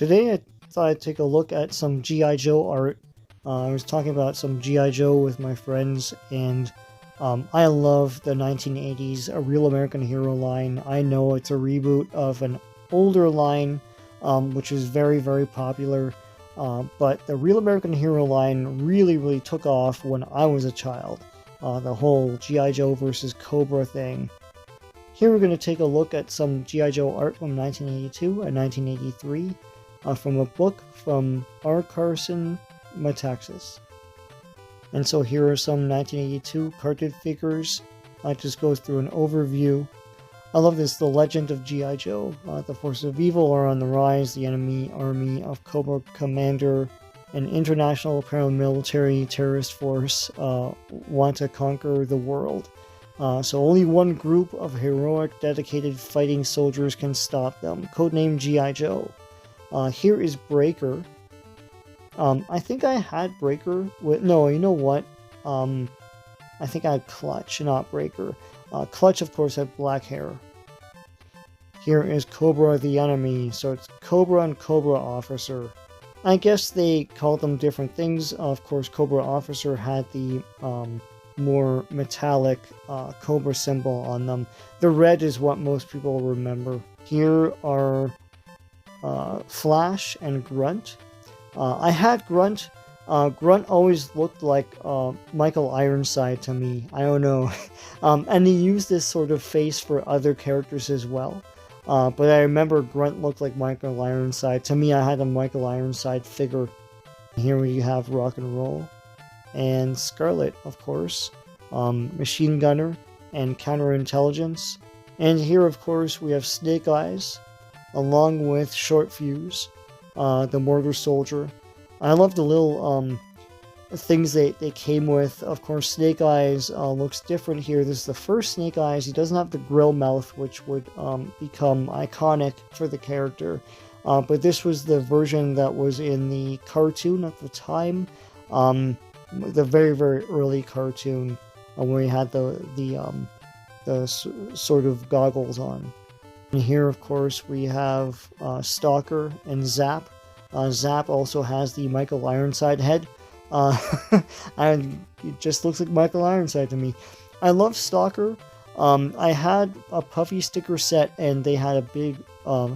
Today I thought I'd take a look at some G.I. Joe art. I was talking about some G.I. Joe with my friends, and I love the 1980s A Real American Hero line. I know it's a reboot of an older line, which is very, very popular, but the Real American Hero line really took off when I was a child. The whole G.I. Joe versus Cobra thing. Here we're going to take a look at some G.I. Joe art from 1982 and 1983 from a book from R. Carson, Metaxas. And so here are some 1982 carded figures. It just goes through an overview. I love this, the legend of G.I. Joe. The forces of evil are on the rise. The enemy army of Cobra Commander, an international paramilitary terrorist force, want to conquer the world. So only one group of heroic, dedicated fighting soldiers can stop them. Codenamed G.I. Joe. Here is Breaker. I think I had Breaker with... No, you know what? I think I had Clutch, not Breaker. Clutch, of course, had black hair. Here is Cobra the enemy. So it's Cobra and Cobra Officer. I guess they called them different things. Of course, Cobra Officer had the more metallic Cobra symbol on them. The red is what most people remember. Here are Flash and Grunt. I had Grunt. Grunt always looked like Michael Ironside to me. I don't know. And he used this sort of face for other characters as well. But I remember Grunt looked like Michael Ironside. To me, I had a Michael Ironside figure. Here we have Rock and Roll. And Scarlet, of course. Machine Gunner and Counterintelligence. And here, of course, we have Snake Eyes, along with Short Fuse, the Mortar Soldier. I love the little things they came with. Of course, Snake Eyes looks different here. This is the first Snake Eyes. He doesn't have the grill mouth, which would become iconic for the character. But this was the version that was in the cartoon at the time. The very early cartoon where he had the sort of goggles on. And here, of course, we have Stalker and Zap. Zap also has the Michael Ironside head. And it just looks like Michael Ironside to me. I love Stalker. I had a Puffy sticker set, and they had a big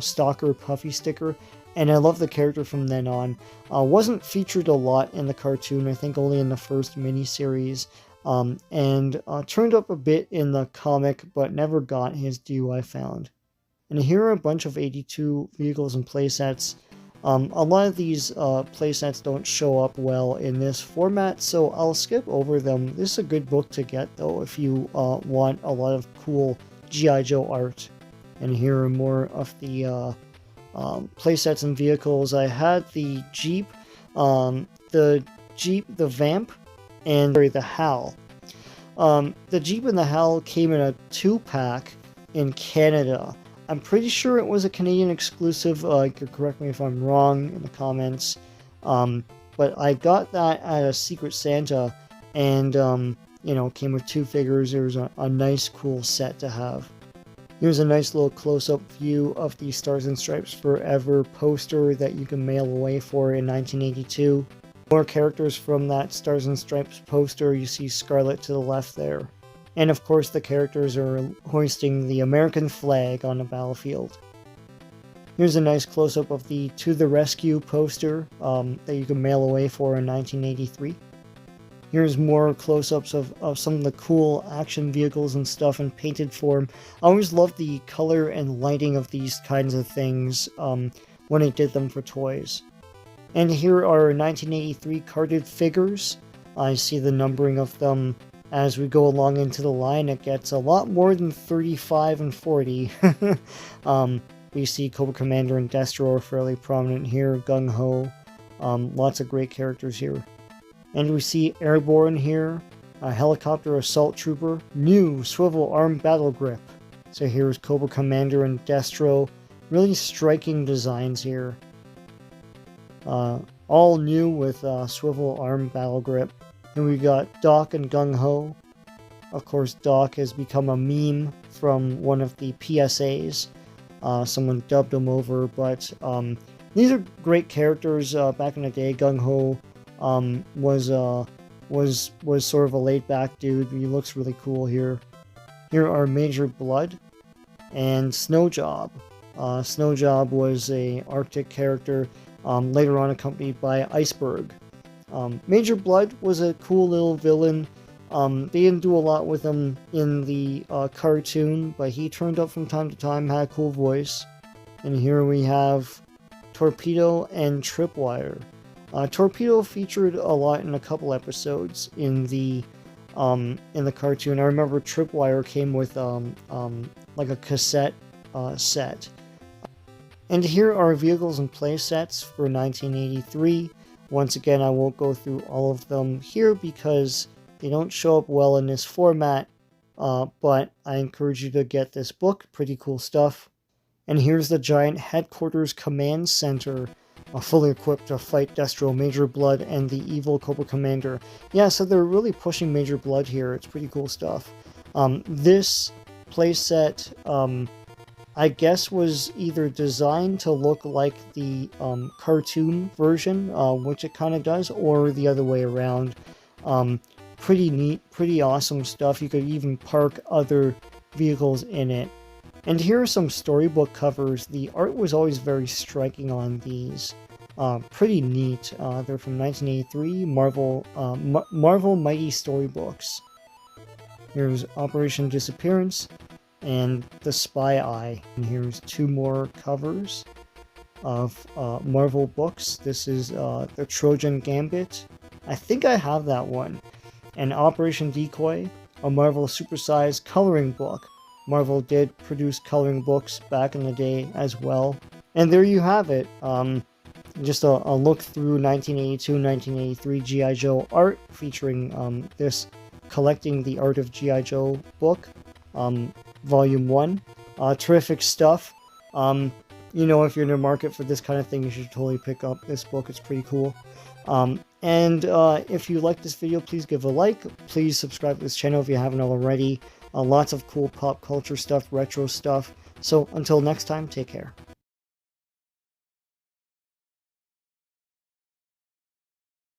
Stalker Puffy sticker. And I love the character from then on. Wasn't featured a lot in the cartoon, I think only in the first miniseries. And turned up a bit in the comic, but never got his due, I found. And here are a bunch of 82 vehicles and playsets. A lot of these playsets don't show up well in this format, so I'll skip over them. This is a good book to get, though, if you want a lot of cool G.I. Joe art. And here are more of the playsets and vehicles. I had the Jeep, the Vamp, and the Hal. The Jeep and the Hal came in a 2-pack in Canada. I'm pretty sure it was a Canadian exclusive. You could correct me if I'm wrong in the comments. But I got that at a Secret Santa, and came with 2 figures. It was a nice, cool set to have. Here's a nice little close-up view of the Stars and Stripes Forever poster that you can mail away for in 1982. More characters from that Stars and Stripes poster. You see Scarlet to the left there. And of course the characters are hoisting the American flag on the battlefield. Here's a nice close-up of the To the Rescue poster that you can mail away for in 1983. Here's more close-ups of some of the cool action vehicles and stuff in painted form. I always loved the color and lighting of these kinds of things when it did them for toys. And here are 1983 carded figures. I see the numbering of them as we go along into the line. It gets a lot more than 35 and 40. We see Cobra Commander and Destro are fairly prominent here. Gung Ho. Lots of great characters here. And we see Airborne here. A Helicopter Assault Trooper. New Swivel Arm Battle Grip. So here's Cobra Commander and Destro. Really striking designs here. All new with Swivel Arm Battle Grip. And we got Doc and Gung Ho. Of course, Doc has become a meme from one of the PSAs. Someone dubbed him over, but These are great characters back in the day. Gung Ho was sort of a laid back dude. He looks really cool here. Here are Major Blood and Snow Job. Snow Job was a Arctic character, later on accompanied by Iceberg. Major Blood was a cool little villain. They didn't do a lot with him in the cartoon, but he turned up from time to time, had a cool voice. And here we have Torpedo and Tripwire. Torpedo featured a lot in a couple episodes in the cartoon. I remember Tripwire came with like a cassette set. And here are vehicles and play sets for 1983. Once again, I won't go through all of them here because they don't show up well in this format, but I encourage you to get this book. Pretty cool stuff. And here's the giant headquarters command center, fully equipped to fight Destro, Major Blood, and the evil Cobra Commander. Yeah, so they're really pushing Major Blood here. It's pretty cool stuff. This playset, I guess, was either designed to look like the cartoon version, which it kind of does, or the other way around. Pretty neat, pretty awesome stuff. You could even park other vehicles in it. And here are some storybook covers. The art was always very striking on these. Pretty neat. They're from 1983, Marvel Mighty Storybooks. Here's Operation Disappearance and The Spy Eye. And here's two more covers of Marvel books. This is the Trojan Gambit. I think I have that one. And Operation Decoy, a Marvel supersized coloring book. Marvel did produce coloring books back in the day as well. And there you have it. Just a look through 1982-1983 G.I. Joe art featuring this Collecting the Art of G.I. Joe book, Volume 1. Terrific stuff. You know, if you're in the market for this kind of thing, you should totally pick up this book. It's pretty cool. And if you like this video, please give a like. Please subscribe to this channel if you haven't already. Lots of cool pop culture stuff, retro stuff. So until next time, take care.